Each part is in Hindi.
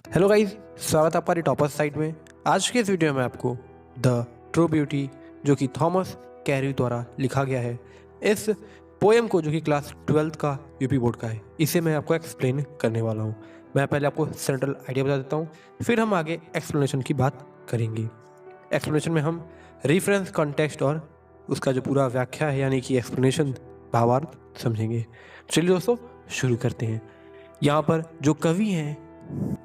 हेलो गाइस, स्वागत है आपका टॉपर साइट में। आज के इस वीडियो में आपको द ट्रू ब्यूटी जो कि थॉमस कैरी द्वारा लिखा गया है, इस पोएम को जो कि क्लास 12th का यूपी बोर्ड का है, इसे मैं आपको एक्सप्लेन करने वाला हूँ। मैं पहले आपको सेंट्रल आइडिया बता देता हूँ, फिर हम आगे एक्सप्लेनेशन की बात करेंगे। एक्सप्लेनेशन में हम रेफरेंस, कॉन्टेक्स्ट और उसका जो पूरा व्याख्या है यानी कि एक्सप्लेनेशन, भावार्थ समझेंगे। चलिए दोस्तों शुरू करते हैं। यहाँ पर जो कवि हैं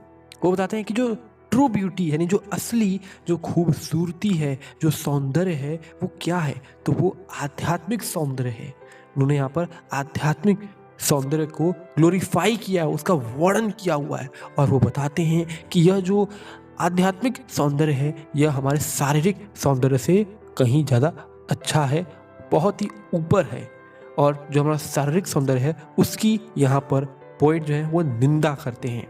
वो बताते हैं कि जो ट्रू ब्यूटी यानी जो असली जो खूबसूरती है, जो सौंदर्य है, वो क्या है। तो वो आध्यात्मिक सौंदर्य है। उन्होंने यहाँ पर आध्यात्मिक सौंदर्य को ग्लोरीफाई किया है, उसका वर्णन किया हुआ है। और वो बताते हैं कि यह जो आध्यात्मिक सौंदर्य है यह हमारे शारीरिक सौंदर्य से कहीं ज़्यादा अच्छा है, बहुत ही ऊपर है। और जो हमारा शारीरिक सौंदर्य है उसकी यहाँ पर पोएट जो है वो निंदा करते हैं,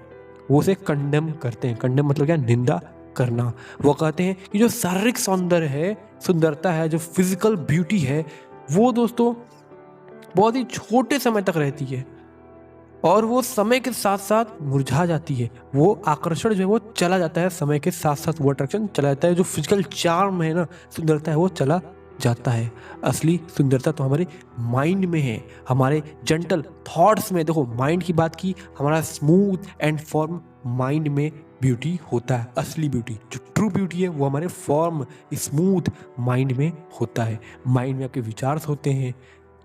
वो उसे कंडेम करते हैं। कंडेम मतलब क्या? निंदा करना। वो कहते हैं कि जो शारीरिक सौंदर्य है, सुंदरता है, जो फिजिकल ब्यूटी है, वो दोस्तों बहुत ही छोटे समय तक रहती है और वो समय के साथ साथ मुरझा जाती है। वो आकर्षण जो है वो चला जाता है, समय के साथ साथ वो अट्रैक्शन चला जाता है। जो फिजिकल चार्म है ना, सुंदरता है, वो चला जाता है। असली सुंदरता तो हमारे माइंड में है, हमारे जेंटल थॉट्स में। देखो, माइंड की बात की, हमारा स्मूथ एंड फॉर्म माइंड में ब्यूटी होता है। असली ब्यूटी जो ट्रू ब्यूटी है वो हमारे फॉर्म स्मूथ माइंड में होता है। माइंड में आपके विचार होते हैं,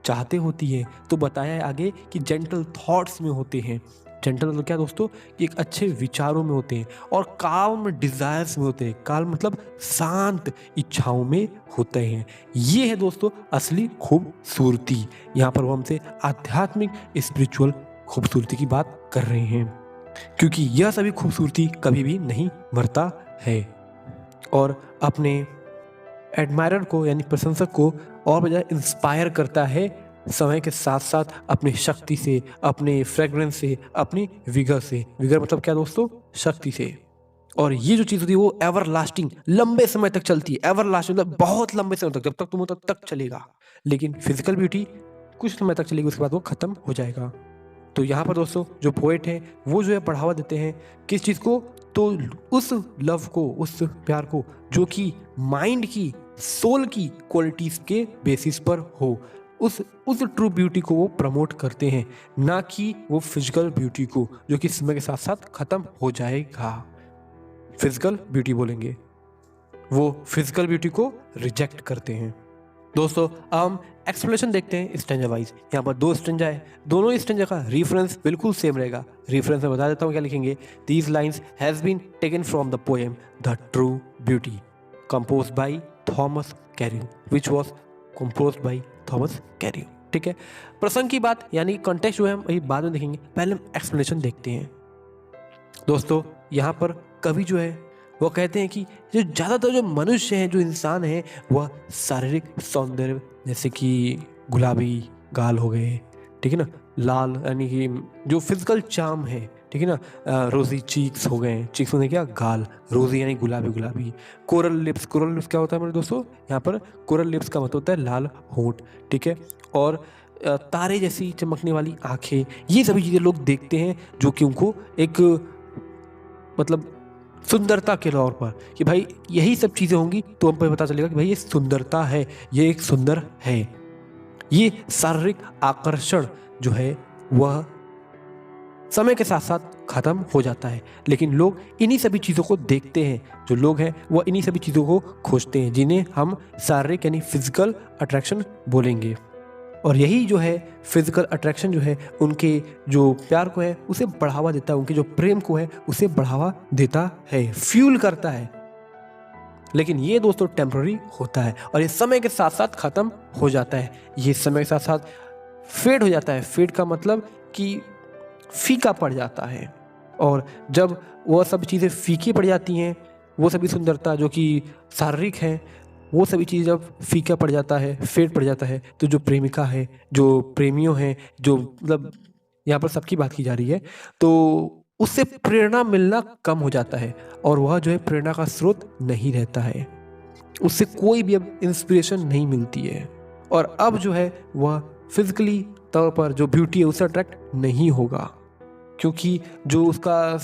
चाहते होती है। तो बताया है आगे कि जेंटल थॉट्स में होते हैं। जेंटल मतलब क्या दोस्तों? कि एक अच्छे विचारों में होते हैं और काम डिजायर्स में होते हैं। काल मतलब शांत इच्छाओं में होते हैं। ये है दोस्तों असली खूबसूरती। यहाँ पर वो हमसे आध्यात्मिक स्पिरिचुअल खूबसूरती की बात कर रहे हैं, क्योंकि यह सभी खूबसूरती कभी भी नहीं मरता है और अपने एडमायरर को यानी प्रशंसक को और बजाय इंस्पायर करता है समय के साथ साथ अपनी शक्ति से, अपने फ्रेग्रेंस से, अपनी विगर से। विगर मतलब क्या दोस्तों? शक्ति से। और ये जो चीज़ होती है वो एवर लास्टिंग, लंबे समय तक चलती है। एवर लास्टिंग मतलब बहुत लंबे समय तक, जब तक तुम हो तब तक चलेगा। लेकिन फिजिकल ब्यूटी कुछ समय तक चलेगी, उसके बाद वो खत्म हो जाएगा। तो यहाँ पर दोस्तों जो पोएट हैं वो जो है बढ़ावा देते हैं किस चीज़ को? तो उस लव को, उस प्यार को जो कि माइंड की, सोल की क्वालिटीज के बेसिस पर हो। उस ट्रू ब्यूटी को वो प्रमोट करते हैं, ना कि वो फिजिकल ब्यूटी को, जो कि समय के साथ साथ खत्म हो जाएगा। फिजिकल ब्यूटी बोलेंगे, वो फिजिकल ब्यूटी को रिजेक्ट करते हैं। दोस्तों हम एक्सप्लेनेशन देखते हैं स्टेंजा वाइज। यहाँ पर दो स्टेंजा है, दोनों ही स्टेंजा का रेफरेंस बिल्कुल सेम रहेगा। रेफरेंस में बता देता हूँ क्या लिखेंगे। These lines has been taken from the poem the true beauty composed by Thomas Carew, which was composed by Thomas Carew. ठीक है, प्रसंग की बात यानी कॉन्टेक्स्ट जो है हम वही बाद में देखेंगे, पहले हम एक्सप्लेनेशन देखते हैं। दोस्तों यहाँ पर कवि जो है वो कहते हैं कि जो ज़्यादातर जो मनुष्य हैं, जो इंसान हैं, वह शारीरिक सौंदर्य जैसे कि गुलाबी गाल हो गए, ठीक है ना, लाल यानी कि जो फिजिकल चार्म है, ठीक है ना, रोजी चीक्स हो गए। चीक्स होने क्या? गाल। रोजी यानी गुलाबी गुलाबी। कोरल लिप्स, कोरल लिप्स क्या होता है मेरे दोस्तों? यहाँ पर कोरल लिप्स का मतलब होता है लाल होंठ, ठीक है। और तारे जैसी चमकने वाली आंखें, ये सभी चीज़ें लोग देखते हैं जो कि उनको एक मतलब सुंदरता के तौर पर, कि भाई यही सब चीज़ें होंगी तो हम पे पता चलेगा कि भाई ये सुंदरता है, ये एक सुंदर है। ये शारीरिक आकर्षण जो है वह समय के साथ साथ खत्म हो जाता है, लेकिन लोग इन्हीं सभी चीज़ों को देखते हैं। जो लोग हैं वह इन्हीं सभी चीज़ों को खोजते हैं, जिन्हें हम शारीरिक यानी फिजिकल अट्रैक्शन बोलेंगे। और यही जो है फिजिकल अट्रैक्शन जो है उनके जो प्यार को है उसे बढ़ावा देता है, उनके जो प्रेम को है उसे बढ़ावा देता है, फ्यूल करता है। लेकिन ये दोस्तों टेम्पररी होता है और ये समय के साथ साथ खत्म हो जाता है। ये समय के साथ साथ फेड हो जाता है। फेड का मतलब कि फीका पड़ जाता है। और जब वह सब चीज़ें फीकी पड़ जाती हैं, वो सभी सुंदरता जो कि शारीरिक है, वो सभी चीज़ जब फीका पड़ जाता है, फेड पड़ जाता है, तो जो प्रेमिका है, जो प्रेमियों हैं, जो मतलब यहाँ पर सबकी बात की जा रही है, तो उससे प्रेरणा मिलना कम हो जाता है और वह जो है प्रेरणा का स्रोत नहीं रहता है। उससे कोई भी अब इंस्पिरेशन नहीं मिलती है और अब जो है वह फिजिकली तौर पर जो ब्यूटी है उससे अट्रैक्ट नहीं होगा, क्योंकि जो उसका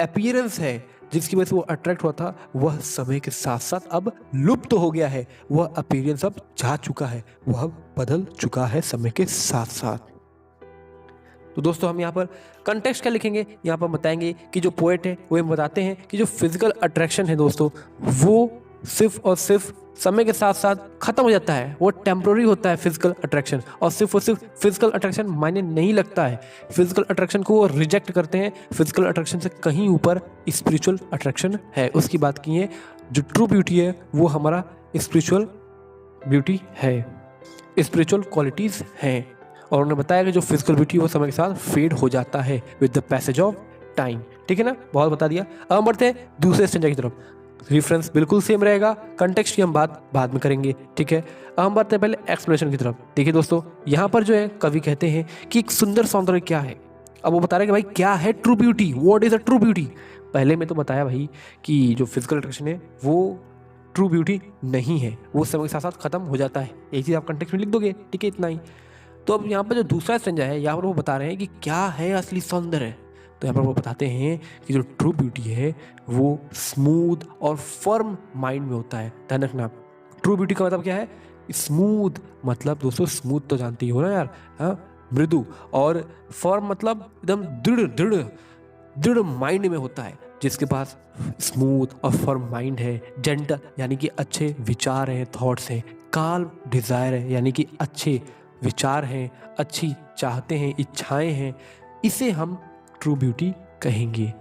अपीयरेंस है जिसकी वजह से वो अट्रैक्ट हुआ था, वह समय के साथ साथ अब लुप्त हो गया है। वह अपीयरेंस अब जा चुका है, वह अब बदल चुका है समय के साथ साथ। तो दोस्तों हम यहाँ पर कंटेक्स्ट क्या लिखेंगे, यहाँ पर बताएंगे कि जो पोएट है वो बताते हैं कि जो फिजिकल अट्रैक्शन है दोस्तों, वो सिर्फ और सिर्फ समय के साथ साथ खत्म हो जाता है, वो टेम्प्रोरी होता है फिजिकल अट्रैक्शन, और सिर्फ फिजिकल अट्रैक्शन मायने नहीं लगता है। फिजिकल अट्रैक्शन को वो रिजेक्ट करते हैं। फिजिकल अट्रैक्शन से कहीं ऊपर स्पिरिचुअल अट्रैक्शन है, उसकी बात की है। जो ट्रू ब्यूटी है वो हमारा स्पिरिचुअल ब्यूटी है, स्पिरिचुअल क्वालिटीज हैं। और उन्होंने बताया कि जो फिजिकल ब्यूटी वो समय के साथ फेड हो जाता है with the passage of time. ठीक है ना, बहुत बता दिया। अब हम बढ़ते हैं दूसरे स्टेंजा की तरफ। रेफरेंस बिल्कुल सेम रहेगा, कंटेक्स्ट की हम बात बाद में करेंगे। ठीक है, अब हम बढ़ते हैं पहले एक्सप्लेनेशन की तरफ। देखिए दोस्तों, यहाँ पर जो है कवि कहते हैं कि एक सुंदर सौंदर्य क्या है। अब वो बता रहे हैं कि भाई क्या है true beauty, what is a true beauty. पहले में तो बताया भाई कि जो फिजिकल अट्रैक्शन है वो ट्रू ब्यूटी नहीं है, वो समय के साथ साथ खत्म हो जाता है। एक चीज़ आप कंटेक्स्ट में लिख दोगे, ठीक है, इतना ही। तो अब यहाँ पर जो दूसरा स्टेंजा है, यहाँ पर वो बता रहे हैं कि क्या है असली सौंदर्य। तो यहाँ पर वो बताते हैं कि जो ट्रू ब्यूटी है वो स्मूथ और फर्म माइंड में होता है। ध्यान रखना, ट्रू ब्यूटी का मतलब क्या है, स्मूथ मतलब दोस्तों स्मूथ तो जानते ही हो ना यार, हाँ, मृदु, और फर्म मतलब एकदम दृढ़ दृढ़ दृढ़ माइंड में होता है, जिसके पास स्मूथ और फर्म माइंड है। जेंटल यानी कि अच्छे विचार हैं, थॉट्स हैं। काल्म डिजायर है यानी कि अच्छे विचार हैं, अच्छी चाहते हैं, इच्छाएं हैं। इसे हम ट्रू ब्यूटी कहेंगे।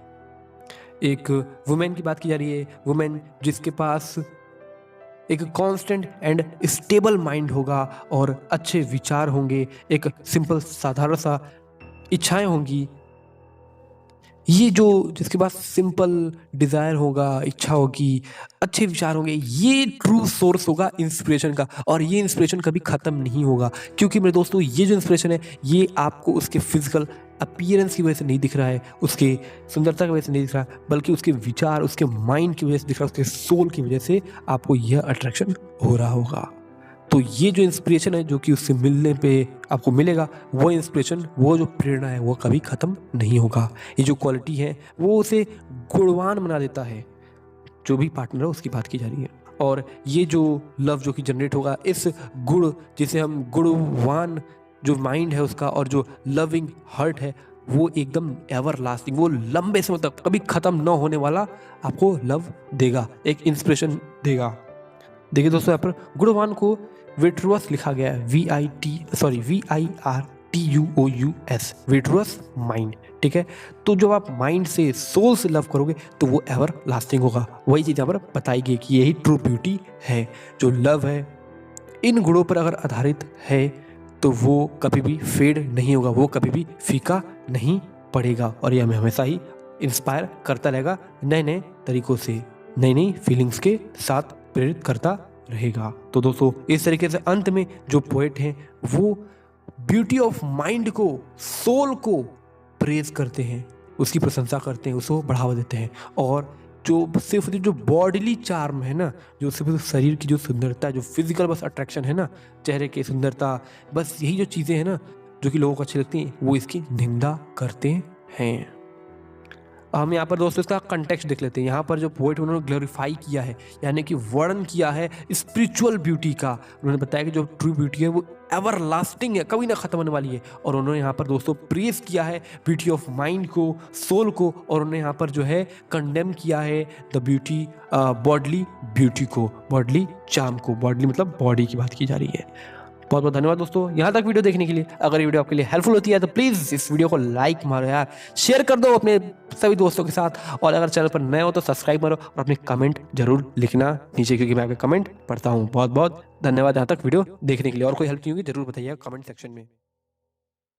एक वुमेन की बात की जा रही है, वुमेन जिसके पास एक कांस्टेंट एंड स्टेबल माइंड होगा और अच्छे विचार होंगे, एक सिंपल साधारण सा इच्छाएं होंगी। ये जो जिसके पास सिंपल डिज़ायर होगा, इच्छा होगी, अच्छे विचार होंगे, ये ट्रू सोर्स होगा इंस्पिरेशन का। और ये इंस्पिरेशन कभी ख़त्म नहीं होगा, क्योंकि मेरे दोस्तों ये जो इंस्पिरेशन है ये आपको उसके फिजिकल अपीयरेंस की वजह से नहीं दिख रहा है, उसके सुंदरता की वजह से नहीं दिख रहा, बल्कि उसके विचार, उसके माइंड की वजह से दिख रहा है, उसके सोल की वजह से आपको यह अट्रैक्शन हो रहा होगा। तो ये जो इंस्पिरेशन है जो कि उससे मिलने पे आपको मिलेगा, वो इंस्पिरेशन, वो जो प्रेरणा है वो कभी ख़त्म नहीं होगा। ये जो क्वालिटी है वो उसे गुणवान बना देता है। जो भी पार्टनर है उसकी बात की जा रही है। और ये जो लव जो कि जनरेट होगा, इस गुण जिसे हम गुणवान जो माइंड है उसका और जो लविंग हार्ट है वो एकदम एवर लास्टिंग, वो लंबे समय तक कभी ख़त्म ना होने वाला आपको लव देगा, एक इंस्पिरेशन देगा। देखिए दोस्तों, यहाँ पर गुणवान को विट्रुअस लिखा गया है, VIRTUOUS, विट्रुअस माइंड। ठीक है, तो जब आप माइंड से, सोल से लव करोगे तो वो एवर लास्टिंग होगा। वही चीज़ यहाँ पर बताई गई कि यही ट्रू ब्यूटी है। जो लव है इन गुणों पर अगर आधारित है तो वो कभी भी फेड नहीं होगा, वो कभी भी फीका नहीं पड़ेगा, और ये हमें हमेशा ही इंस्पायर करता रहेगा, नए नए तरीकों से, नई नई फीलिंग्स के साथ प्रेरित करता रहेगा। तो दोस्तों इस तरीके से अंत में जो पोएट हैं वो ब्यूटी ऑफ माइंड को, सोल को प्रेज करते हैं, उसकी प्रशंसा करते हैं, उसको बढ़ावा देते हैं। और जो सिर्फ जो बॉडीली चार्म है ना, जो सिर्फ शरीर की जो सुंदरता है, जो फिजिकल बस अट्रैक्शन है ना, चेहरे की सुंदरता, बस यही जो चीज़ें हैं ना जो कि लोगों को अच्छी लगती हैं, वो इसकी निंदा करते हैं। हम यहाँ पर दोस्तों इसका कंटेक्स्ट देख लेते हैं। यहाँ पर जो पोएट उन्होंने ग्लोरीफाई किया है, यानी कि वर्णन किया है स्पिरिचुअल ब्यूटी का। उन्होंने बताया कि जो ट्रू ब्यूटी है वो एवर लास्टिंग है, कभी ना ख़त्म होने वाली है। और उन्होंने यहाँ पर दोस्तों प्रेज किया है ब्यूटी ऑफ माइंड को, सोल को, और उन्होंने यहाँ पर जो है कंडेम किया है द ब्यूटी, बॉडली ब्यूटी को, बॉडली चार्म को। बॉडली मतलब बॉडी की बात की जा रही है। बहुत बहुत धन्यवाद दोस्तों यहाँ तक वीडियो देखने के लिए। अगर ये वीडियो आपके लिए हेल्पफुल होती है तो प्लीज़ इस वीडियो को लाइक मारो यार, शेयर कर दो अपने सभी दोस्तों के साथ, और अगर चैनल पर नए हो तो सब्सक्राइब करो और अपने कमेंट जरूर लिखना नीचे, क्योंकि मैं आपके कमेंट पढ़ता हूँ। बहुत बहुत धन्यवाद यहाँ तक वीडियो देखने के लिए। और कोई हेल्प नहीं होगी जरूर बताइएगा कमेंट सेक्शन में।